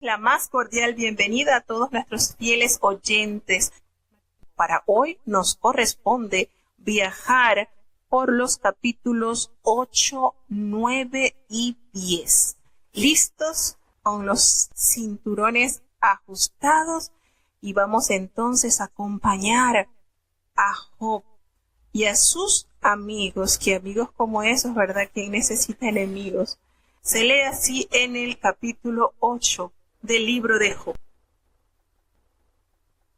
La más cordial bienvenida a todos nuestros fieles oyentes. Para hoy nos corresponde viajar por los capítulos 8, 9 y 10. ¿Listos? Con los cinturones ajustados y vamos entonces a acompañar a Job y a sus amigos, que amigos como esos, ¿verdad? ¿Quién necesita enemigos? Se lee así en el capítulo 8 del libro de Job.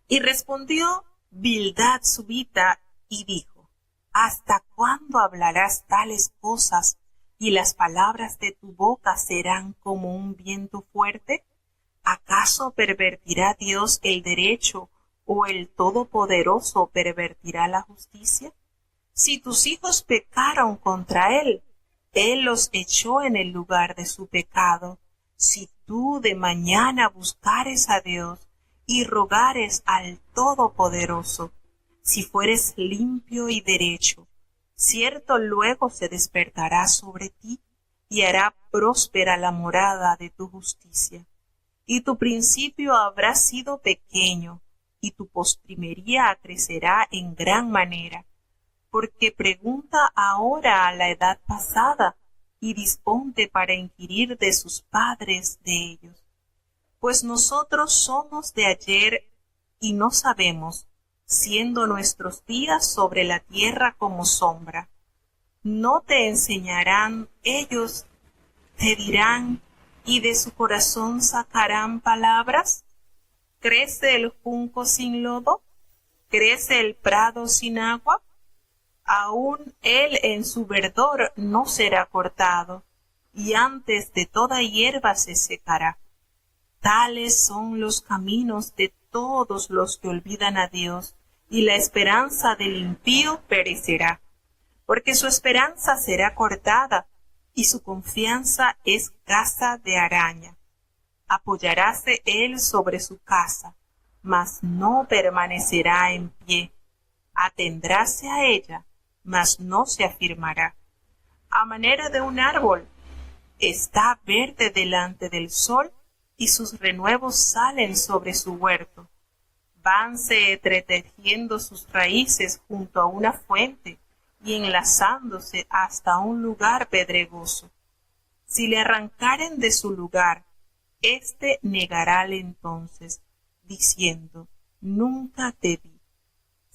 Y respondió Bildad subita y dijo: ¿Hasta cuándo hablarás tales cosas y las palabras de tu boca serán como un viento fuerte? ¿Acaso pervertirá Dios el derecho o el Todopoderoso pervertirá la justicia? Si tus hijos pecaron contra él, él los echó en el lugar de su pecado. Si tú de mañana buscares a Dios y rogares al Todopoderoso, si fueres limpio y derecho, cierto luego se despertará sobre ti y hará próspera la morada de tu justicia. Y tu principio habrá sido pequeño, y tu postrimería crecerá en gran manera. Porque pregunta ahora a la edad pasada, y disponte para inquirir de sus padres de ellos. Pues nosotros somos de ayer y no sabemos, siendo nuestros días sobre la tierra como sombra. ¿No te enseñarán ellos, te dirán, y de su corazón sacarán palabras? ¿Crece el junco sin lodo? ¿Crece el prado sin agua? Aún él en su verdor no será cortado, y antes de toda hierba se secará. Tales son los caminos de todos los que olvidan a Dios, y la esperanza del impío perecerá, porque su esperanza será cortada, y su confianza es casa de araña. Apoyaráse él sobre su casa, mas no permanecerá en pie. Atendráse a ella, mas no se afirmará. A manera de un árbol, está verde delante del sol, y sus renuevos salen sobre su huerto. Vanse entretejiendo sus raíces junto a una fuente, y enlazándose hasta un lugar pedregoso. Si le arrancaren de su lugar, éste negarále entonces, diciendo: Nunca te vi.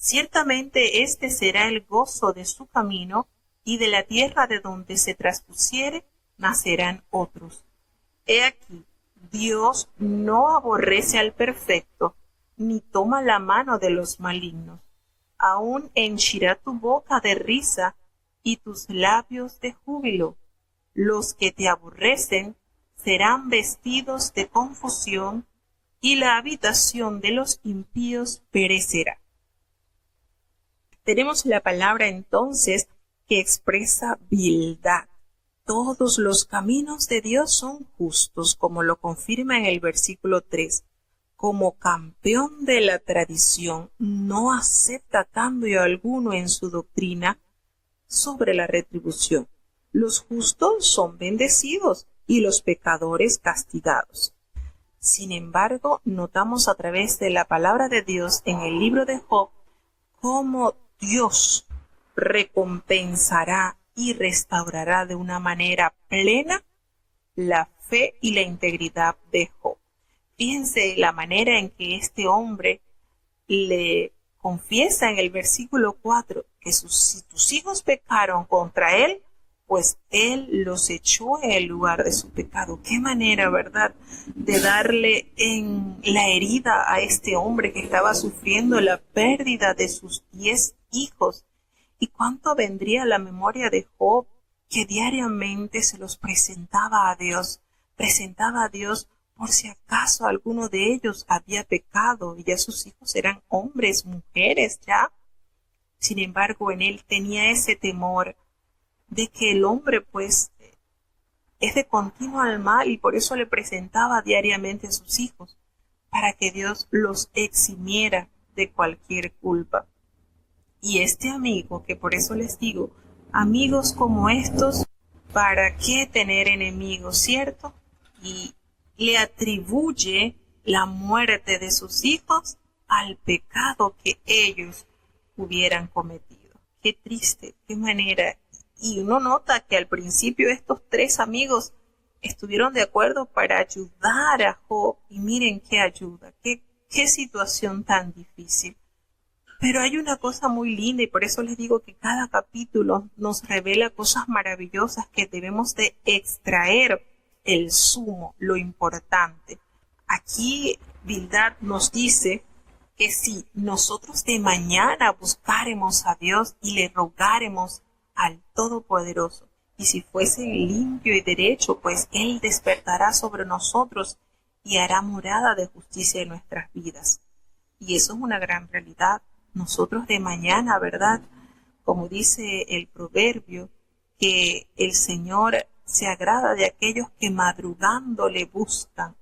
Ciertamente este será el gozo de su camino, y de la tierra de donde se traspusiere nacerán otros. He aquí, Dios no aborrece al perfecto, ni toma la mano de los malignos. Aún henchirá tu boca de risa, y tus labios de júbilo. Los que te aborrecen serán vestidos de confusión, y la habitación de los impíos perecerá. Tenemos la palabra entonces que expresa Bildad. Todos los caminos de Dios son justos, como lo confirma en el versículo 3. Como campeón de la tradición, no acepta cambio alguno en su doctrina sobre la retribución. Los justos son bendecidos y los pecadores castigados. Sin embargo, notamos a través de la palabra de Dios en el libro de Job cómo Dios recompensará y restaurará de una manera plena la fe y la integridad de Job. Fíjense la manera en que este hombre le confiesa en el versículo 4 que si tus hijos pecaron contra él, pues él los echó en el lugar de su pecado. Qué manera, ¿verdad?, de darle en la herida a este hombre que estaba sufriendo la pérdida de sus 10 hijos. ¿Y cuánto vendría a la memoria de Job, que diariamente se los presentaba a Dios por si acaso alguno de ellos había pecado y ya sus hijos eran hombres, mujeres ya? Sin embargo, en él tenía ese temor de que el hombre pues es de continuo al mal, y por eso le presentaba diariamente a sus hijos, para que Dios los eximiera de cualquier culpa. Y este amigo, que por eso les digo, amigos como estos, ¿para qué tener enemigos, cierto? Y le atribuye la muerte de sus hijos al pecado que ellos hubieran cometido. Qué triste, qué manera. Y uno nota que al principio estos tres amigos estuvieron de acuerdo para ayudar a Job. Y miren qué ayuda, qué situación tan difícil. Pero hay una cosa muy linda y por eso les digo que cada capítulo nos revela cosas maravillosas que debemos de extraer el sumo, lo importante. Aquí Bildad nos dice que si nosotros de mañana buscáremos a Dios y le rogáremos al Todopoderoso, y si fuese limpio y derecho, pues Él despertará sobre nosotros y hará morada de justicia en nuestras vidas. Y eso es una gran realidad. Nosotros de mañana, ¿verdad? Como dice el proverbio, que el Señor se agrada de aquellos que madrugando le buscan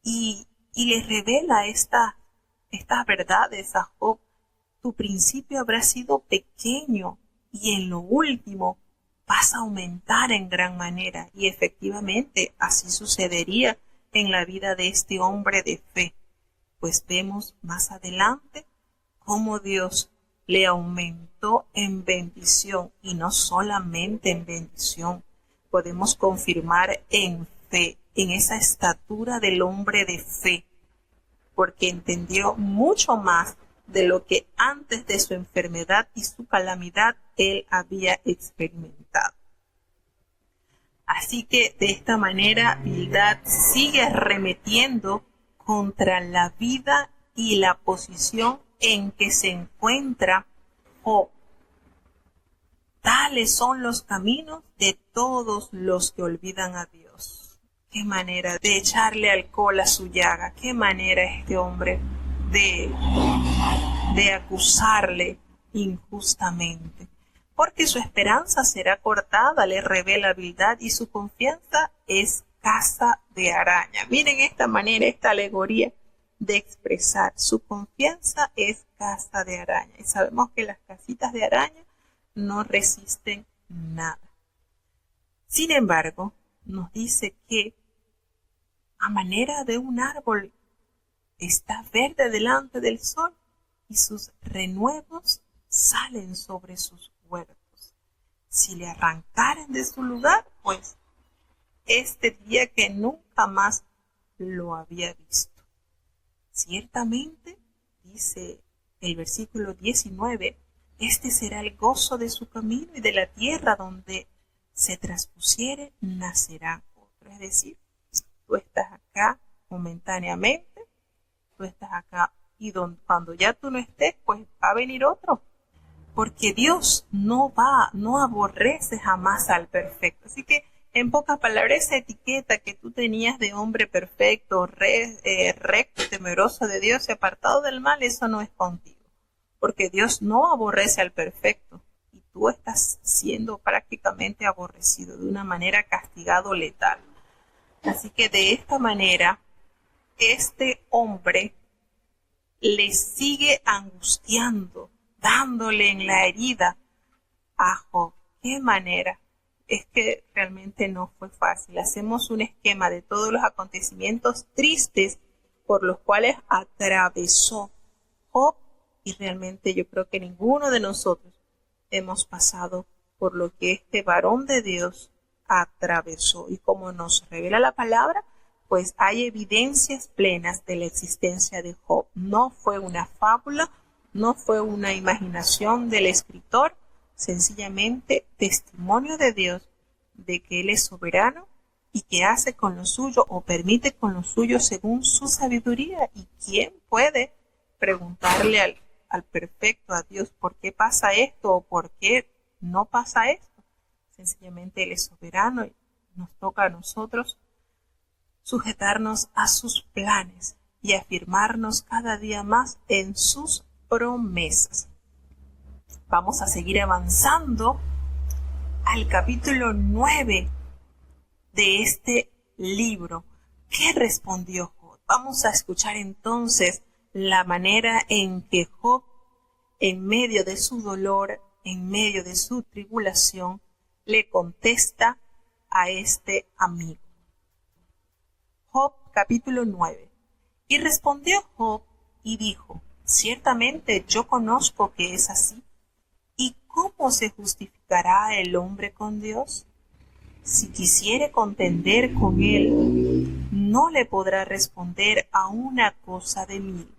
y le revela estas verdades a Job. Tu principio habrá sido pequeño y en lo último vas a aumentar en gran manera. Y efectivamente así sucedería en la vida de este hombre de fe. Pues vemos más adelante cómo Dios le aumentó en bendición y no solamente en bendición. Podemos confirmar en fe, en esa estatura del hombre de fe, porque entendió mucho más de lo que antes de su enfermedad y su calamidad él había experimentado. Así que de esta manera Bildad sigue arremetiendo contra la vida y la posición en que se encuentra Job. Tales son los caminos de todos los que olvidan a Dios. Qué manera de echarle alcohol a su llaga, qué manera este hombre de acusarle injustamente. Porque su esperanza será cortada, le revela Bildad, y su confianza es casa de araña. Miren esta manera, esta alegoría de expresar. Su confianza es casa de araña. Y sabemos que las casitas de araña no resisten nada. Sin embargo, nos dice que a manera de un árbol está verde delante del sol y sus renuevos salen sobre sus huertos. Si le arrancaren de su lugar, pues este día que nunca más lo había visto. Ciertamente, dice el versículo 19, este será el gozo de su camino y de la tierra donde se traspusiere nacerá otro. Es decir, tú estás acá momentáneamente, tú estás acá y cuando ya tú no estés, pues va a venir otro. Porque Dios no aborrece jamás al perfecto. Así que, en pocas palabras, esa etiqueta que tú tenías de hombre perfecto, recto, temeroso de Dios y apartado del mal, eso no es contigo. Porque Dios no aborrece al perfecto. Y tú estás siendo prácticamente aborrecido, de una manera castigado letal. Así que de esta manera, este hombre le sigue angustiando, dándole en la herida a Job. ¿Qué manera? Es que realmente no fue fácil. Hacemos un esquema de todos los acontecimientos tristes por los cuales atravesó Job y realmente yo creo que ninguno de nosotros hemos pasado por lo que este varón de Dios atravesó. Y como nos revela la palabra, pues hay evidencias plenas de la existencia de Job. No fue una fábula, no fue una imaginación del escritor, sencillamente testimonio de Dios de que Él es soberano y que hace con lo suyo o permite con lo suyo según su sabiduría. ¿Y quién puede preguntarle al perfecto, a Dios, por qué pasa esto o por qué no pasa esto? Sencillamente Él es soberano y nos toca a nosotros sujetarnos a sus planes y afirmarnos cada día más en sus promesas. Vamos a seguir avanzando al capítulo 9 de este libro. ¿Qué respondió Job? Vamos a escuchar entonces la manera en que Job, en medio de su dolor, en medio de su tribulación, le contesta a este amigo. Job capítulo 9. Y respondió Job y dijo: ciertamente yo conozco que es así. ¿Y cómo se justificará el hombre con Dios? Si quisiere contender con él, no le podrá responder a una cosa de 1000.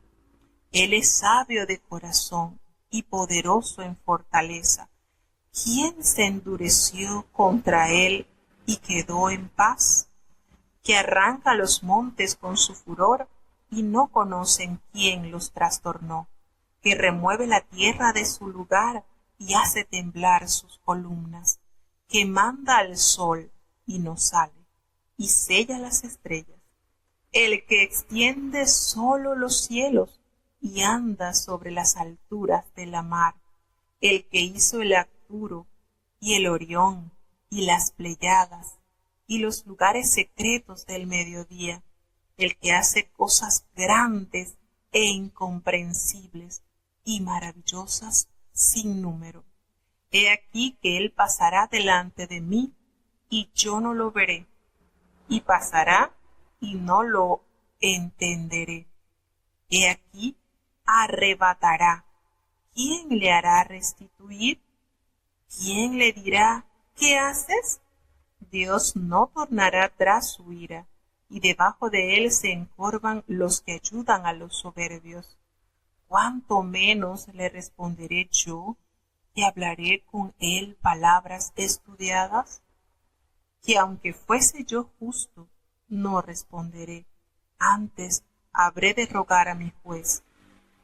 Él es sabio de corazón y poderoso en fortaleza. ¿Quién se endureció contra él y quedó en paz? Que arranca los montes con su furor y no conocen quién los trastornó. Que remueve la tierra de su lugar y hace temblar sus columnas. Que manda al sol y no sale, y sella las estrellas. El que extiende solo los cielos y anda sobre las alturas de la mar. El que hizo el Arturo y el Orión y las Pléyades y los lugares secretos del mediodía. El que hace cosas grandes e incomprensibles y maravillosas sin número. He aquí que él pasará delante de mí, y yo no lo veré, y pasará, y no lo entenderé. He aquí, arrebatará. ¿Quién le hará restituir? ¿Quién le dirá: ¿qué haces? Dios no tornará atrás su ira, y debajo de él se encorvan los que ayudan a los soberbios. ¿Cuánto menos le responderé yo, y hablaré con él palabras estudiadas? Que aunque fuese yo justo, no responderé, antes habré de rogar a mi juez.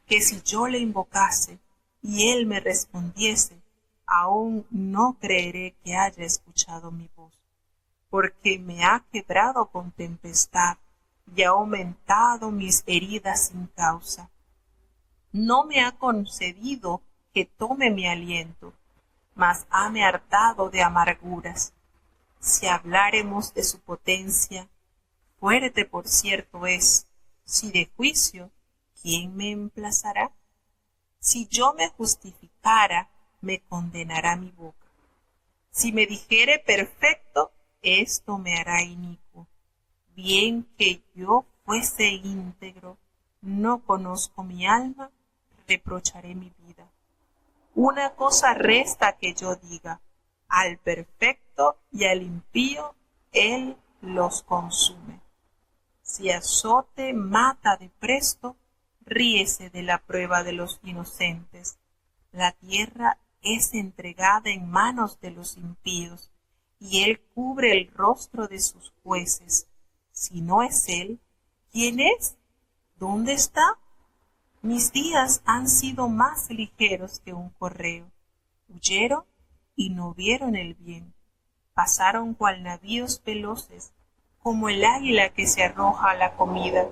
Que si yo le invocase, y él me respondiese, aún no creeré que haya escuchado mi voz. Porque me ha quebrado con tempestad, y ha aumentado mis heridas sin causa. No me ha concedido que tome mi aliento, mas hame hartado de amarguras. Si habláremos de su potencia, fuerte por cierto es. Si de juicio, ¿quién me emplazará? Si yo me justificara, me condenará mi boca. Si me dijere perfecto, esto me hará inicuo. Bien que yo fuese íntegro, no conozco mi alma, reprocharé mi vida. Una cosa resta que yo diga: al perfecto y al impío él los consume. Si azote mata de presto, ríese de la prueba de los inocentes. La tierra es entregada en manos de los impíos, y él cubre el rostro de sus jueces. Si no es él, ¿quién es? ¿Dónde está? Mis días han sido más ligeros que un correo. Huyeron y no vieron el bien. Pasaron cual navíos veloces, como el águila que se arroja a la comida.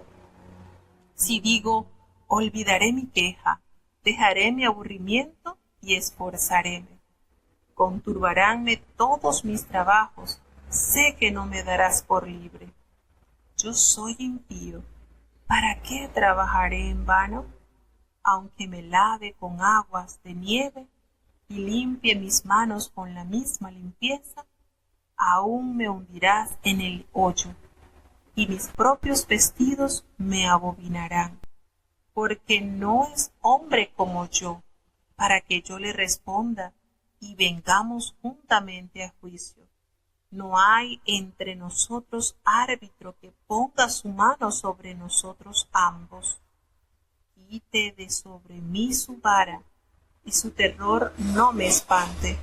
Si digo: olvidaré mi queja, dejaré mi aburrimiento y esforzaréme. Conturbaránme todos mis trabajos, sé que no me darás por libre. Yo soy impío, ¿para qué trabajaré en vano? Aunque me lave con aguas de nieve y limpie mis manos con la misma limpieza, aún me hundirás en el hoyo, y mis propios vestidos me abominarán, porque no es hombre como yo, para que yo le responda y vengamos juntamente a juicio. No hay entre nosotros árbitro que ponga su mano sobre nosotros ambos. Quite de sobre mí su vara, y su terror no me espante.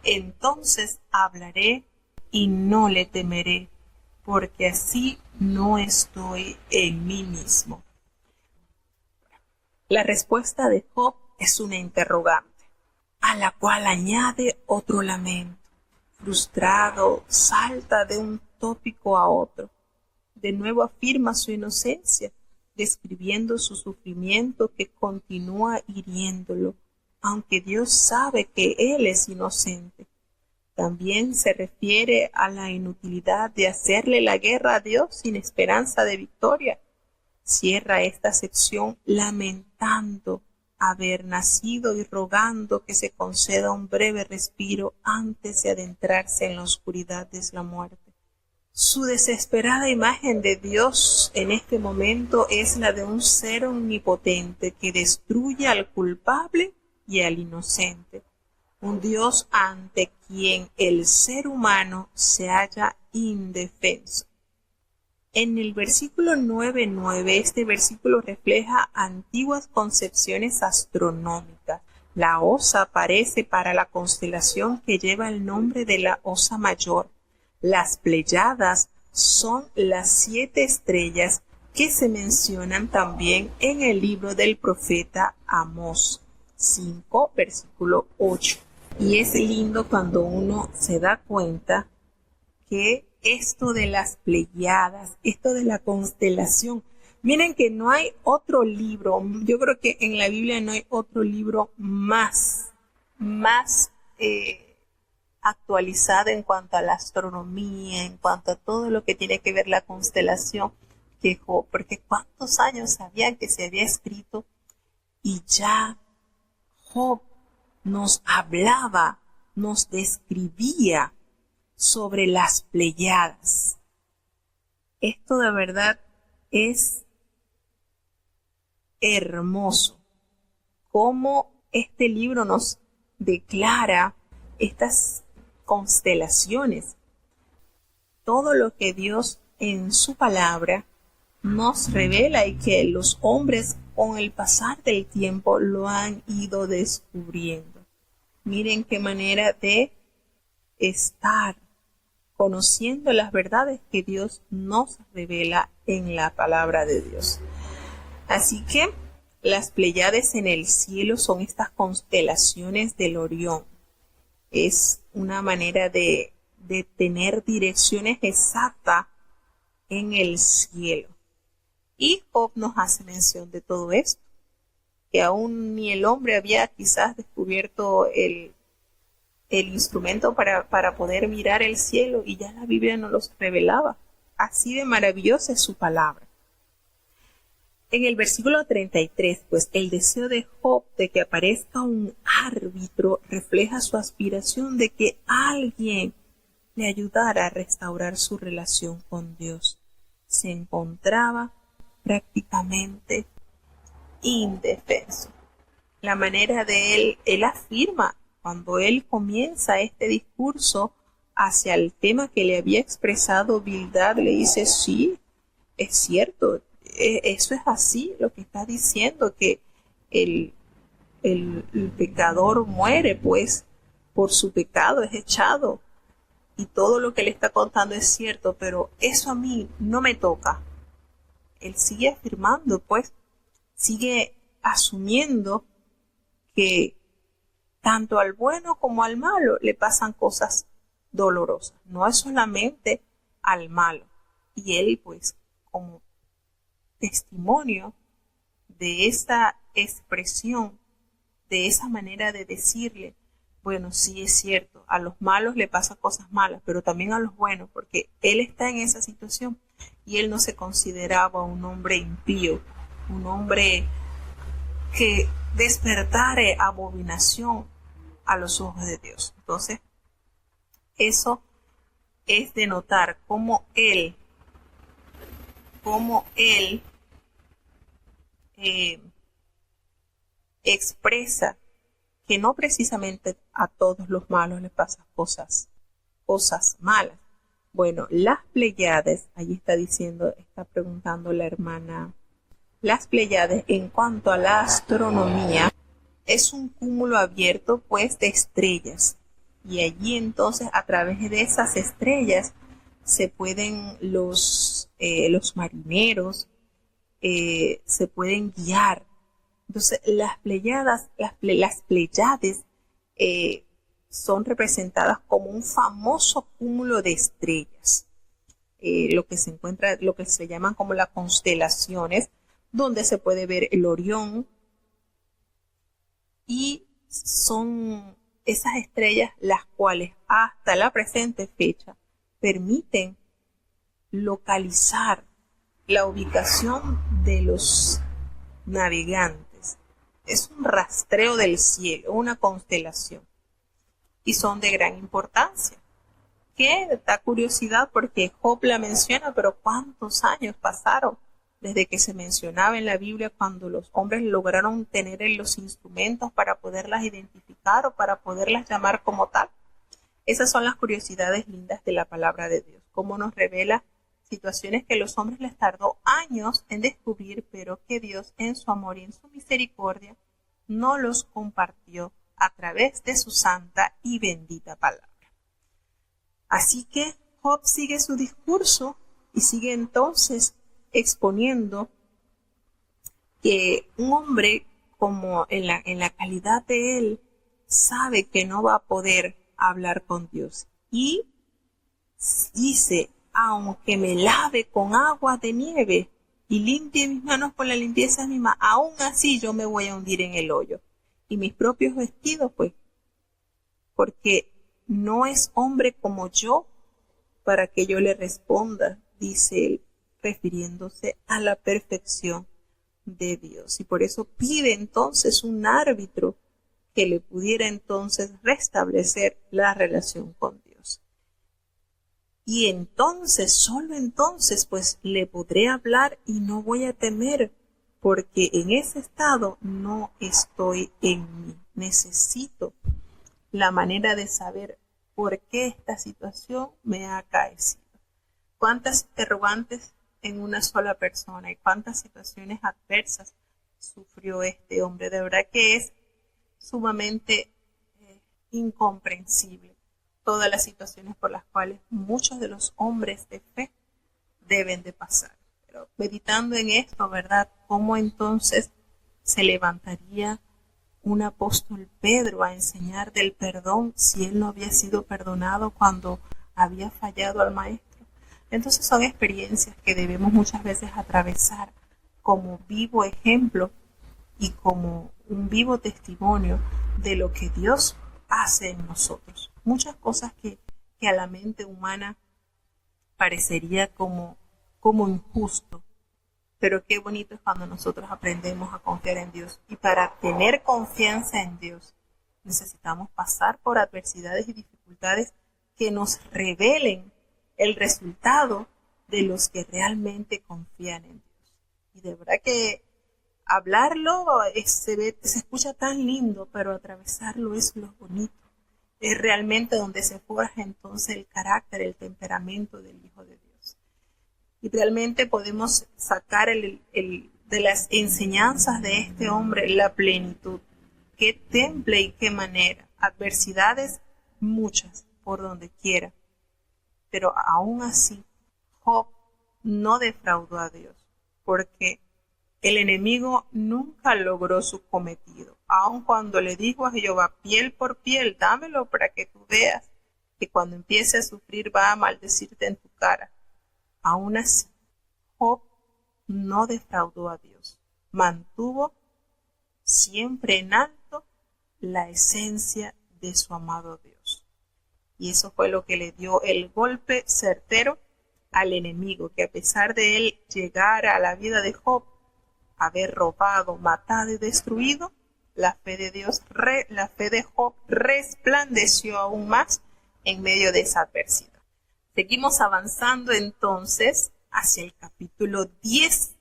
Entonces hablaré y no le temeré, porque así no estoy en mí mismo. La respuesta de Job es una interrogante, a la cual añade otro lamento. Frustrado, salta de un tópico a otro. De nuevo afirma su inocencia, describiendo su sufrimiento que continúa hiriéndolo, aunque Dios sabe que él es inocente. También se refiere a la inutilidad de hacerle la guerra a Dios sin esperanza de victoria. Cierra esta sección lamentando haber nacido y rogando que se conceda un breve respiro antes de adentrarse en la oscuridad de la muerte. Su desesperada imagen de Dios en este momento es la de un ser omnipotente que destruye al culpable y al inocente. Un Dios ante quien el ser humano se halla indefenso. En el versículo 9:9, este versículo refleja antiguas concepciones astronómicas. La Osa aparece para la constelación que lleva el nombre de la Osa Mayor. Las Pléyades son las 7 estrellas que se mencionan también en el libro del profeta Amós 5, versículo 8. Y es lindo cuando uno se da cuenta que esto de las Pléyades, esto de la constelación, miren que no hay otro libro, yo creo que en la Biblia no hay otro libro más actualizado en cuanto a la astronomía, en cuanto a todo lo que tiene que ver la constelación que Job, porque cuántos años sabían que se había escrito y ya Job nos hablaba, nos describía sobre las Pléyades. Esto de verdad es hermoso, cómo este libro nos declara estas constelaciones, todo lo que Dios en su palabra nos revela y que los hombres con el pasar del tiempo lo han ido descubriendo. Miren qué manera de estar conociendo las verdades que Dios nos revela en la palabra de Dios. Así que las Pléyades en el cielo son estas constelaciones del Orión. Es una manera de tener direcciones exactas en el cielo. Y Job nos hace mención de todo esto, que aún ni el hombre había quizás descubierto el instrumento para poder mirar el cielo, y ya la Biblia nos los revelaba. Así de maravillosa es su palabra. En el versículo 33, pues el deseo de Job de que aparezca un árbitro refleja su aspiración de que alguien le ayudara a restaurar su relación con Dios. Se encontraba prácticamente indefenso. La manera de él afirma, cuando él comienza este discurso hacia el tema que le había expresado Bildad, le dice, sí, es cierto, eso es así, lo que está diciendo, que el pecador muere, pues, por su pecado es echado, y todo lo que le está contando es cierto, pero eso a mí no me toca. Él sigue afirmando, pues, sigue asumiendo que tanto al bueno como al malo le pasan cosas dolorosas, no es solamente al malo. Y él, pues, como testimonio de esa expresión, de esa manera de decirle, bueno, sí es cierto, a los malos le pasan cosas malas, pero también a los buenos, porque él está en esa situación y él no se consideraba un hombre impío, un hombre que despertare abominación a los ojos de Dios. Entonces, eso es de notar cómo él expresa que no precisamente a todos los malos les pasan cosas malas. Bueno, las Pléyades, allí está preguntando la hermana, las Pléyades en cuanto a la astronomía es un cúmulo abierto pues de estrellas, y allí entonces a través de esas estrellas se pueden los marineros se pueden guiar. Entonces las Pléyades son representadas como un famoso cúmulo de estrellas, lo que se llaman como las constelaciones, donde se puede ver el Orión, y son esas estrellas las cuales hasta la presente fecha permiten localizar la ubicación de los navegantes. Es un rastreo del cielo, una constelación, y son de gran importancia. que da curiosidad porque Job la menciona, pero ¿cuántos años pasaron desde que se mencionaba en la Biblia cuando los hombres lograron tener los instrumentos para poderlas identificar o para poderlas llamar como tal? Esas son las curiosidades lindas de la palabra de Dios, cómo nos revela situaciones que los hombres les tardó años en descubrir, pero que Dios en su amor y en su misericordia no los compartió a través de su santa y bendita palabra. Así que Job sigue su discurso y sigue entonces exponiendo que un hombre como en la calidad de él sabe que no va a poder hablar con Dios y dice, aunque me lave con agua de nieve y limpie mis manos con la limpieza misma, aún así yo me voy a hundir en el hoyo y mis propios vestidos, pues, porque no es hombre como yo para que yo le responda, dice él, refiriéndose a la perfección de Dios. Y por eso pide entonces un árbitro que le pudiera entonces restablecer la relación con Dios. Y entonces, solo entonces, pues le podré hablar y no voy a temer, porque en ese estado no estoy en mí. Necesito la manera de saber por qué esta situación me ha acaecido. ¿Cuántas interrogantes en una sola persona y cuántas situaciones adversas sufrió este hombre? De verdad que es sumamente incomprensible todas las situaciones por las cuales muchos de los hombres de fe deben de pasar. Pero meditando en esto, ¿verdad? ¿Cómo entonces se levantaría un apóstol Pedro a enseñar del perdón si él no había sido perdonado cuando había fallado al maestro? Entonces son experiencias que debemos muchas veces atravesar como vivo ejemplo y como un vivo testimonio de lo que Dios hace en nosotros. Muchas cosas que a la mente humana parecería como injusto, pero qué bonito es cuando nosotros aprendemos a confiar en Dios. Y para tener confianza en Dios necesitamos pasar por adversidades y dificultades que nos revelen el resultado de los que realmente confían en Dios. Y de verdad que hablarlo se escucha tan lindo, pero atravesarlo es lo bonito. Es realmente donde se forja entonces el carácter, el temperamento del Hijo de Dios. Y realmente podemos sacar de las enseñanzas de este hombre la plenitud. Qué temple y qué manera. Adversidades muchas por donde quiera. Pero aún así, Job no defraudó a Dios, porque el enemigo nunca logró su cometido. Aun cuando le dijo a Jehová, piel por piel, dámelo para que tú veas que cuando empiece a sufrir va a maldecirte en tu cara. Aún así, Job no defraudó a Dios. Mantuvo siempre en alto la esencia de su amado Dios. Y eso fue lo que le dio el golpe certero al enemigo, que a pesar de él llegar a la vida de Job, haber robado, matado y destruido, la fe de Job resplandeció aún más en medio de esa adversidad. Seguimos avanzando entonces hacia el capítulo 10.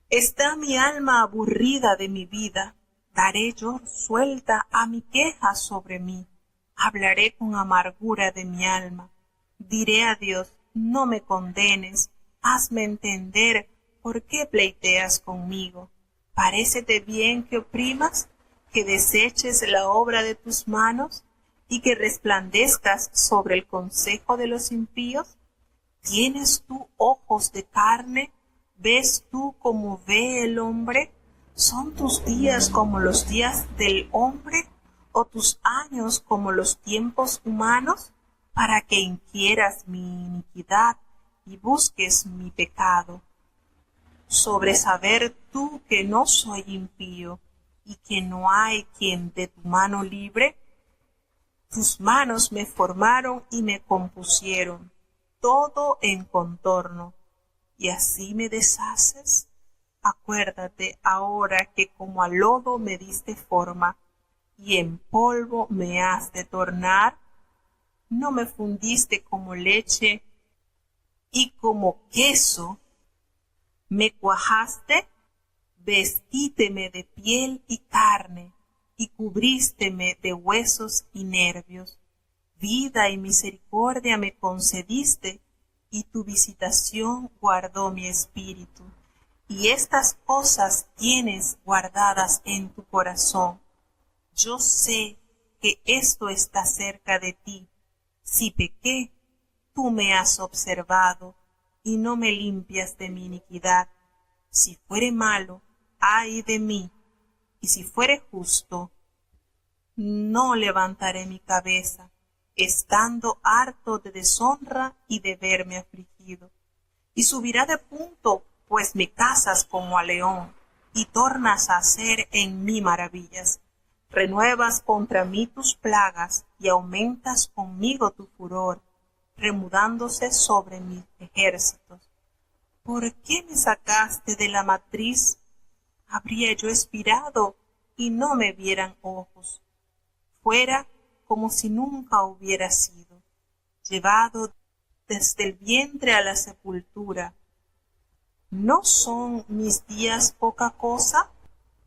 Está mi alma aburrida de mi vida, daré yo suelta a mi queja sobre mí, hablaré con amargura de mi alma, diré a Dios, no me condenes, hazme entender por qué pleiteas conmigo. ¿Parécete bien que oprimas, que deseches la obra de tus manos y que resplandezcas sobre el consejo de los impíos? ¿Tienes tú ojos de carne? ¿Ves tú como ve el hombre? ¿Son tus días como los días del hombre? ¿O tus años como los tiempos humanos? Para que inquieras mi iniquidad y busques mi pecado. Sobre saber tú que no soy impío y que no hay quien de tu mano libre. Tus manos me formaron y me compusieron, todo en contorno, y así me deshaces. Acuérdate ahora que como a lodo me diste forma, y en polvo me has de tornar. no me fundiste como leche y como queso, me cuajaste, vestíteme de piel y carne, y cubrísteme de huesos y nervios. Vida y misericordia me concediste, y tu visitación guardó mi espíritu. Y estas cosas tienes guardadas en tu corazón. Yo sé que esto está cerca de ti. Si pequé, tú me has observado, y no me limpias de mi iniquidad. Si fuere malo, ay de mí, y si fuere justo, no levantaré mi cabeza, estando harto de deshonra y de verme afligido. Y subirá de punto, pues me cazas como a león, y tornas a hacer en mí maravillas. Renuevas contra mí tus plagas, y aumentas conmigo tu furor, remudándose sobre mis ejércitos. ¿Por qué me sacaste de la matriz? Habría yo expirado, y no me vieran ojos. Fuera como si nunca hubiera sido, llevado desde el vientre a la sepultura. ¿No son mis días poca cosa?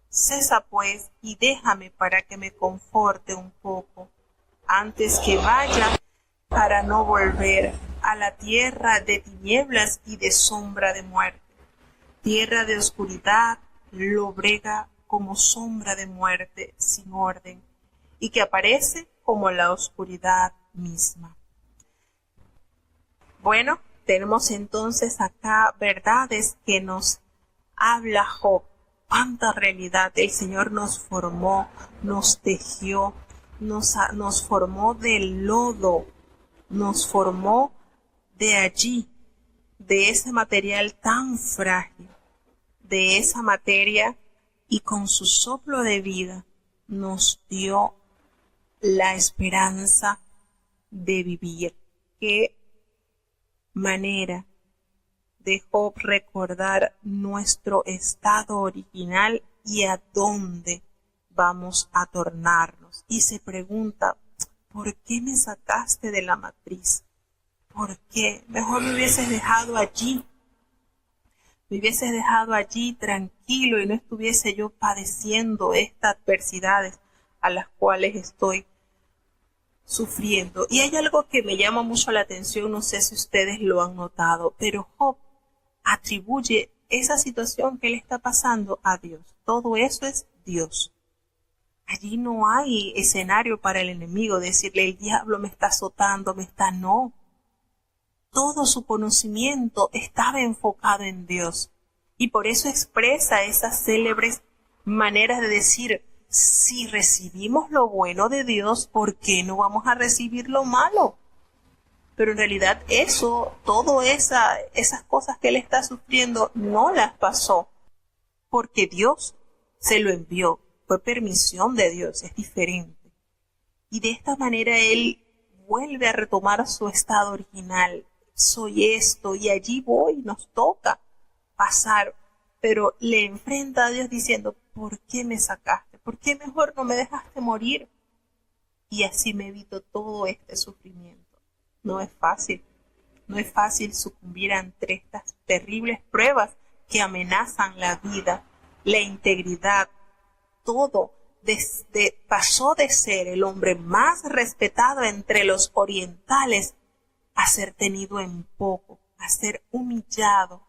Cesa pues y déjame para que me conforte un poco, antes que vaya para no volver a la tierra de tinieblas y de sombra de muerte. Tierra de oscuridad, lóbrega como sombra de muerte sin orden, y que aparece como la oscuridad misma. Bueno, tenemos entonces acá verdades que nos habla Job. Cuánta realidad. El Señor nos formó, nos tejió, nos formó del lodo, nos formó de allí, de ese material tan frágil, de esa materia, y con su soplo de vida nos dio la esperanza de vivir. Qué manera de Job recordar nuestro estado original y a dónde vamos a tornarnos. Y se pregunta, ¿por qué me sacaste de la matriz? ¿Por qué? Mejor me hubieses dejado allí. Me hubieses dejado allí tranquilo y no estuviese yo padeciendo estas adversidades a las cuales estoy sufriendo. Y hay algo que me llama mucho la atención, no sé si ustedes lo han notado, pero Job atribuye esa situación que le está pasando a Dios. Todo eso es Dios. Allí no hay escenario para el enemigo, decirle el diablo me está azotando, no. Todo su conocimiento estaba enfocado en Dios. Y por eso expresa esas célebres maneras de decir, si recibimos lo bueno de Dios, ¿por qué no vamos a recibir lo malo? Pero en realidad esas cosas que él está sufriendo no las pasó porque Dios se lo envió. Fue permisión de Dios, es diferente. Y de esta manera él vuelve a retomar su estado original. Soy esto y allí voy, nos toca pasar. Pero le enfrenta a Dios diciendo, ¿por qué me sacaste? ¿Por qué mejor no me dejaste morir? Y así me evito todo este sufrimiento. No es fácil sucumbir ante estas terribles pruebas que amenazan la vida, la integridad, todo. Pasó de ser el hombre más respetado entre los orientales a ser tenido en poco, a ser humillado,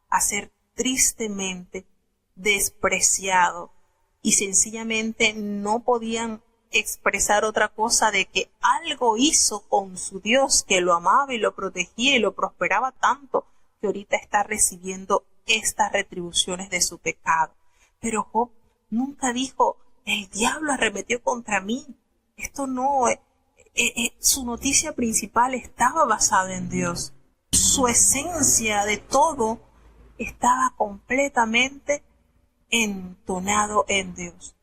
a ser tristemente despreciado, y sencillamente no podían expresar otra cosa de que algo hizo con su Dios que lo amaba y lo protegía y lo prosperaba tanto que ahorita está recibiendo estas retribuciones de su pecado. Pero Job nunca dijo, el diablo arremetió contra mí. Esto no, su noticia principal estaba basada en Dios. Su esencia de todo estaba completamente entonado en Dios.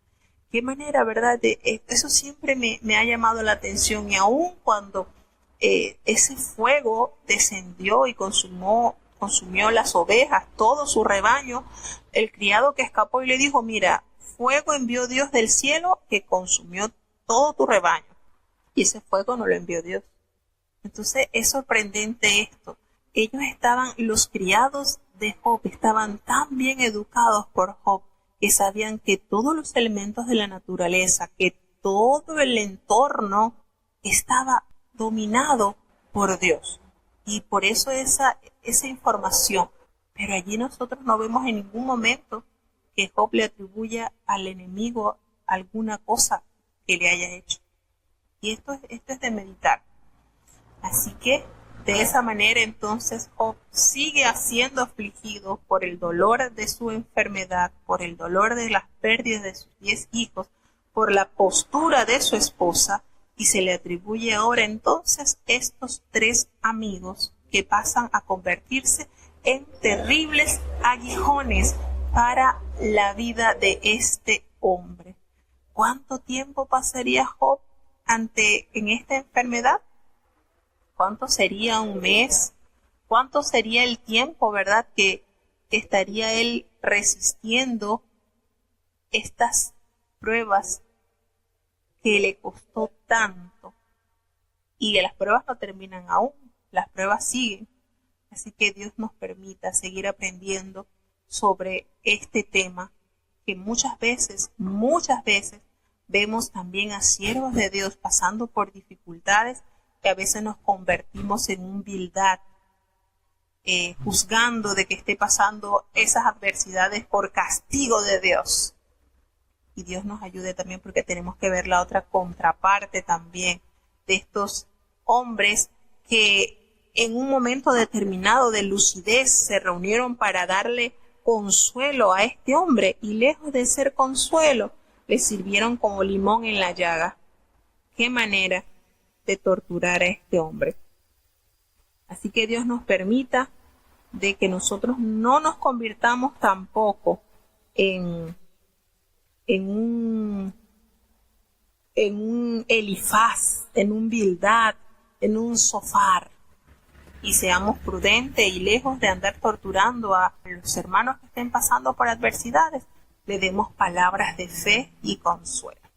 Qué manera, ¿verdad? Eso siempre me ha llamado la atención, y aun cuando ese fuego descendió y consumió las ovejas, todo su rebaño, el criado que escapó y le dijo, mira, fuego envió Dios del cielo que consumió todo tu rebaño. Y ese fuego no lo envió Dios. Entonces es sorprendente esto. Los criados de Job estaban tan bien educados por Job que sabían que todos los elementos de la naturaleza, que todo el entorno estaba dominado por Dios. Y por eso esa información. Pero allí nosotros no vemos en ningún momento que Job le atribuya al enemigo alguna cosa que le haya hecho. Y esto es de meditar. Así que de esa manera entonces Job sigue siendo afligido por el dolor de su enfermedad, por el dolor de las pérdidas de sus 10 hijos, por la postura de su esposa, y se le atribuye ahora entonces estos 3 amigos que pasan a convertirse en terribles aguijones para la vida de este hombre. ¿Cuánto tiempo pasaría Job en esta enfermedad? ¿Cuánto sería un mes? ¿Cuánto sería el tiempo, verdad, que estaría él resistiendo estas pruebas que le costó tanto? Y que las pruebas no terminan aún, las pruebas siguen. Así que Dios nos permita seguir aprendiendo sobre este tema que muchas veces vemos también a siervos de Dios pasando por dificultades que a veces nos convertimos en un Bildad, juzgando de que esté pasando esas adversidades por castigo de Dios. Y Dios nos ayude también, porque tenemos que ver la otra contraparte también de estos hombres que en un momento determinado de lucidez se reunieron para darle consuelo a este hombre, y lejos de ser consuelo, le sirvieron como limón en la llaga. Qué manera de torturar a este hombre. Así que Dios nos permita de que nosotros no nos convirtamos tampoco en un Elifaz, en un Bildad, en un Zofar, y seamos prudentes y lejos de andar torturando a los hermanos que estén pasando por adversidades, le demos palabras de fe y consuelo.